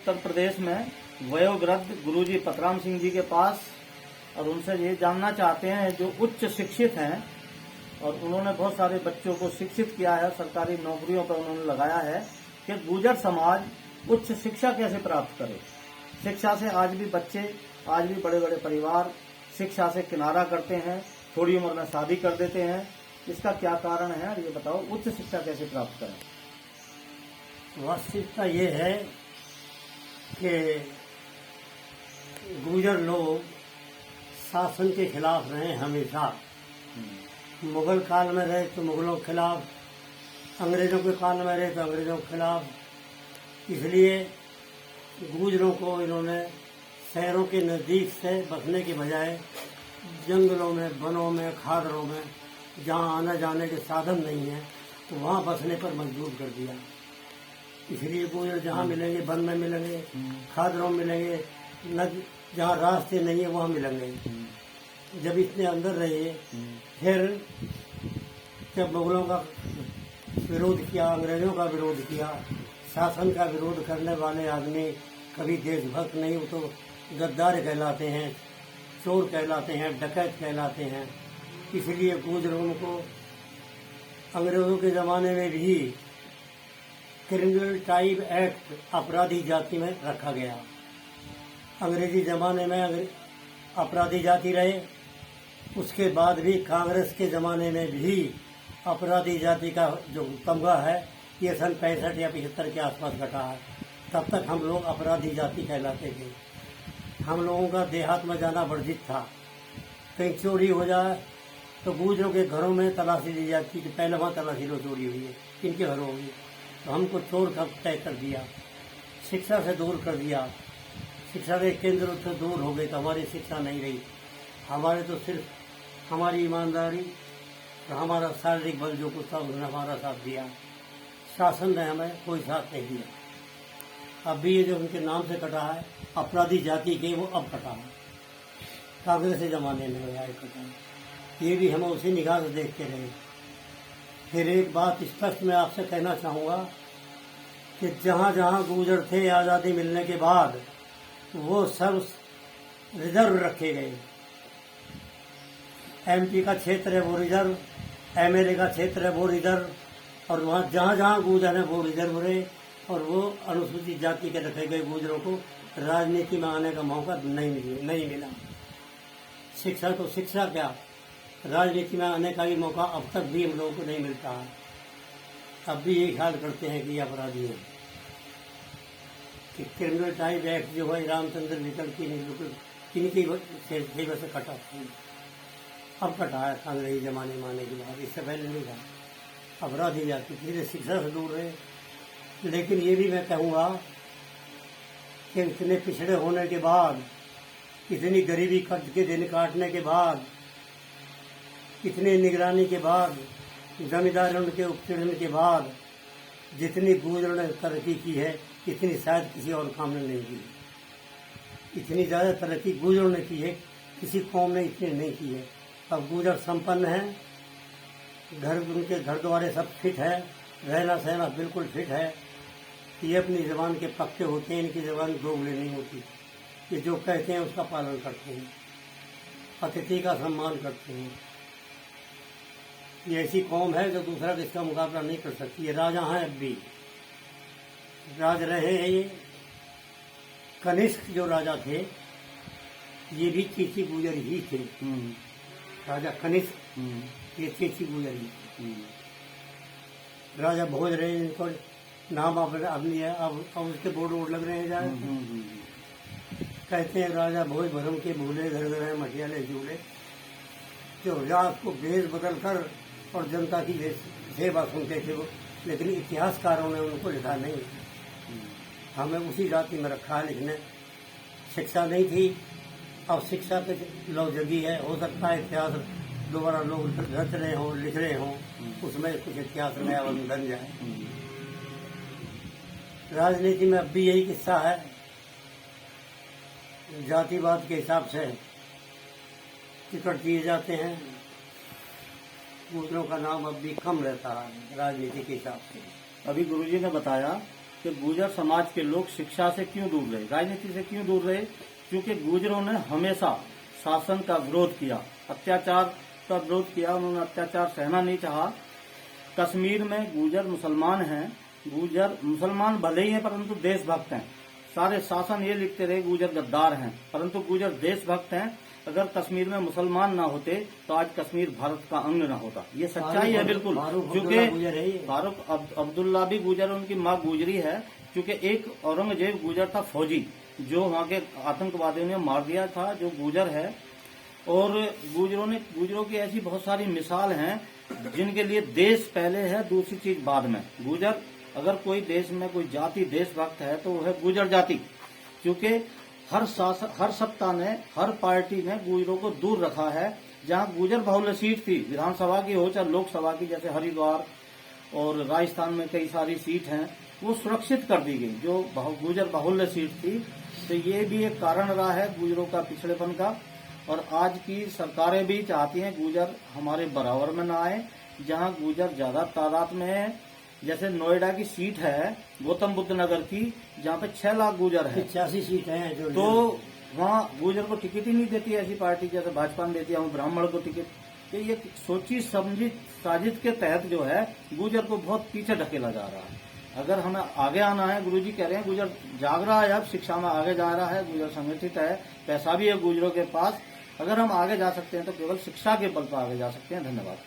उत्तर प्रदेश में वयोवृद्ध गुरुजी पतराम सिंह जी के पास और उनसे ये जानना चाहते हैं जो उच्च शिक्षित हैं और उन्होंने बहुत सारे बच्चों को शिक्षित किया है, सरकारी नौकरियों पर उन्होंने लगाया है कि गुर्जर समाज उच्च शिक्षा कैसे प्राप्त करे। शिक्षा से आज भी बच्चे, आज भी बड़े बड़े परिवार शिक्षा से किनारा करते हैं, थोड़ी उम्र में शादी कर देते हैं। इसका क्या कारण है ये बताओ, उच्च शिक्षा कैसे प्राप्त करें। वास्तविकता ये है कि गुर्जर लोग शासन के खिलाफ रहे हमेशा। मुगल काल में रहे तो मुगलों के खिलाफ, अंग्रेजों के काल में रहे तो अंग्रेजों के खिलाफ। इसलिए गुर्जरों को इन्होंने शहरों के नज़दीक से बसने के बजाय जंगलों में, वनों में, खादरों में, जहाँ आने जाने के साधन नहीं है तो वहाँ बसने पर मजबूर कर दिया। इसलिए गुर्जर जहाँ मिलेंगे वन में मिलेंगे, खादरों में मिलेंगे, नद जहाँ रास्ते नहीं है वहाँ मिलेंगे। जब इतने अंदर रहे, फिर जब मुगलों का विरोध किया, अंग्रेजों का विरोध किया, शासन का विरोध करने वाले आदमी कभी देशभक्त नहीं, वो तो गद्दार कहलाते हैं, चोर कहलाते हैं, डकैत कहलाते हैं। इसलिए गुर्जरों को अंग्रेजों के ज़माने में भी क्रिमिनल टाइप एक्ट अपराधी जाति में रखा गया। अंग्रेजी ज़माने में अपराधी जाति रहे, उसके बाद भी कांग्रेस के ज़माने में भी अपराधी जाति का जो तमगा है ये सन 65 या 75 के आसपास घटा है। तब तक हम लोग अपराधी जाति कहलाते थे। हम लोगों का देहात में जाना वर्जित था। कहीं चोरी हो जाए तो गुर्जरों के घरों में तलाशी ली जाती कि पहले वहाँ तलाशी लो, चोरी हुई है, किनके घरों होगी। तो हमको चोर का तय कर दिया, शिक्षा से दूर कर दिया, शिक्षा के केंद्र से दूर हो गए तो हमारी शिक्षा नहीं रही। हमारे तो सिर्फ हमारी ईमानदारी और हमारा शारीरिक बल जो कुछ था उसने हमारा साथ दिया। शासन ने हमें कोई साथ नहीं दिया। अब भी ये जो उनके नाम से कटा है अपराधी जाति के, वो अब कटा है, कांग्रेस के ज़माने में हुआ है कटा है। ये भी हम उसी निगाह से देखते रहे। फिर एक बात स्पष्ट मैं आपसे कहना चाहूँगा कि जहाँ जहाँ गुर्जर थे आज़ादी मिलने के बाद वो सब रिजर्व रखे गए। एमपी का क्षेत्र है वो रिजर्व, एमएलए का क्षेत्र है वो रिजर्व, और वहाँ जहाँ जहाँ गुर्जर है वो रिजर्व रहे। और वो अनुसूचित जाति के रखे गए गुर्जरों को राजनीति में आने का मौका नहीं मिला। शिक्षा तो शिक्षा क्या, राजनीति में आने का भी मौका अब तक भी हम लोगों को नहीं मिलता है। अब भी यही ख्याल करते हैं कि अपराधी हैं कि क्रिमिनल टाइप एक्ट जो है रामचंद्र विकल किनकी सेवा से कटा, अब कटा है अंग्रेजी जमाने में आने के बाद, इससे पहले नहीं था। अपराधी जाति धीरे शिक्षा से दूर रहे। लेकिन ये भी मैं कहूँगा कि इतने पिछड़े होने के बाद, इतनी गरीबी कर्ज के दिन काटने के बाद, इतनी निगरानी के बाद, जमींदारों के उत्पीड़न के बाद जितनी गुर्जरों ने तरक्की की है इतनी शायद किसी और काम ने नहीं की। इतनी ज़्यादा तरक्की गुर्जरों ने की है, किसी कौम ने इतनी नहीं की है। अब गुर्जर संपन्न हैं, घर उनके घर द्वारे सब फिट है, रहना सहना बिल्कुल फिट है। ये अपनी ज़बान के पक्के होते हैं, इनकी ज़बान दोगली नहीं होती। ये जो कहते हैं उसका पालन करते हैं, अतिथि का सम्मान करते हैं। ये ऐसी कौम है जो दूसरा इसका मुकाबला नहीं कर सकती। ये राजा हैं, अब भी राज रहे हैं। ये कनिष्क जो राजा थे ये भी चीची गुर्जर ही थे। राजा कनिष्क ये चीची गुर्जर ही थे। राजा भोज रहे, इनको नाम अब लिया, अब उसके बोर्ड लग रहे हैं जाए। कहते हैं राजा भोज भरम के भूले, घर घर है मटियाले झूले। जो रात को भेष बदल कर और जनता की सेवा सुनते थे वो, लेकिन इतिहासकारों ने उनको लिखा नहीं। हमें उसी जाति में रखा है लिखने। शिक्षा नहीं थी, अब शिक्षा पे लोग जगी है। हो सकता है इतिहास दोबारा लोग रच रहे हों, लिख रहे हों, उसमें कुछ इतिहास नया बन जाए। राजनीति में अब भी यही किस्सा है। जातिवाद के हिसाब से टिकट दिए जाते हैं, गुर्जरों का नाम अब भी कम रहता है राजनीति के हिसाब से। अभी गुरुजी ने बताया कि गुर्जर समाज के लोग शिक्षा से क्यों दूर रहे, राजनीति से क्यों दूर रहे। क्योंकि गुर्जरों ने हमेशा शासन का विरोध किया, अत्याचार का विरोध किया, उन्होंने अत्याचार सहना नहीं चाहा। कश्मीर में गुर्जर मुसलमान हैं, गुर्जर मुसलमान भले ही हैं परंतु देशभक्त हैं। सारे शासन ये लिखते रहे गुर्जर गद्दार हैं, परंतु गुर्जर देशभक्त हैं। अगर कश्मीर में मुसलमान ना होते तो आज कश्मीर भारत का अंग ना होता। ये सच्चाई है बिल्कुल। क्योंकि फारूक अब्दुल्ला भी गुर्जर, उनकी माँ गुजरी है। क्योंकि एक औरंगजेब गुर्जर था, फौजी, जो वहाँ के आतंकवादियों ने मार दिया था, जो गुर्जर है। और गुर्जरों की ऐसी बहुत सारी मिसाल हैं जिनके लिए देश पहले है, दूसरी चीज बाद में। गुर्जर, अगर कोई देश में कोई जाति देशभक्त है तो वो है गुर्जर जाति। क्योंकि हर सत्ता ने, हर पार्टी ने गुर्जरों को दूर रखा है। जहां गुर्जर बहुल्य सीट थी, विधानसभा की हो चाहे लोकसभा की, जैसे हरिद्वार और राजस्थान में कई सारी सीट हैं, वो सुरक्षित कर दी गई जो गुर्जर बहुल्य सीट थी। तो ये भी एक कारण रहा है गुर्जरों का पिछड़ेपन का। और आज की सरकारें भी चाहती हैं गुर्जर हमारे बराबर में ना आए। जहां गुर्जर ज्यादा तादाद में है, जैसे नोएडा की सीट है गौतम बुद्ध नगर की, जहां पे 6 लाख गुर्जर है, 86 सीट है जो, तो वहां गुर्जर को टिकट ही नहीं देती ऐसी पार्टी जैसे भाजपा ने देती है ब्राह्मण को टिकट। तो ये सोची समझी साजिश के तहत जो है गुर्जर को बहुत पीछे ढकेला जा रहा है। अगर हमें आगे आना है, गुरुजी कह रहे हैं गुर्जर जाग रहा है, अब शिक्षा में आगे जा रहा है, गुर्जर संगठित है, पैसा भी है गुर्जरों के पास। अगर हम आगे जा सकते हैं तो केवल शिक्षा के बल पर आगे जा सकते हैं। धन्यवाद।